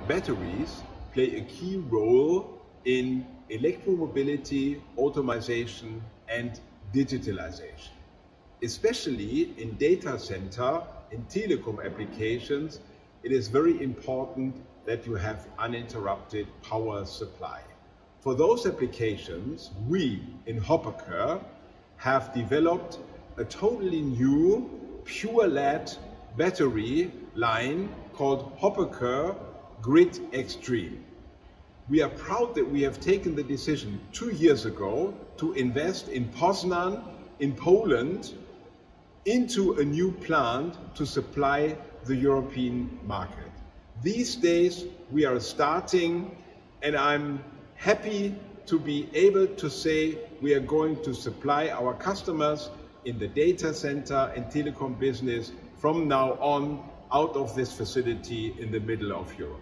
Batteries play a key role in electromobility, automation, and digitalization. Especially in data center, in telecom applications, it is very important that you have uninterrupted power supply. For those applications, we in HOPPECKE have developed a totally new pure lead battery line called HOPPECKE Grid Extreme. We are proud that we have taken the decision 2 years ago to invest in Poznan in Poland into a new plant to supply the European market. These days we are starting, and I'm happy to be able to say we are going to supply our customers in the data center and telecom business from now on out of this facility in the middle of Europe.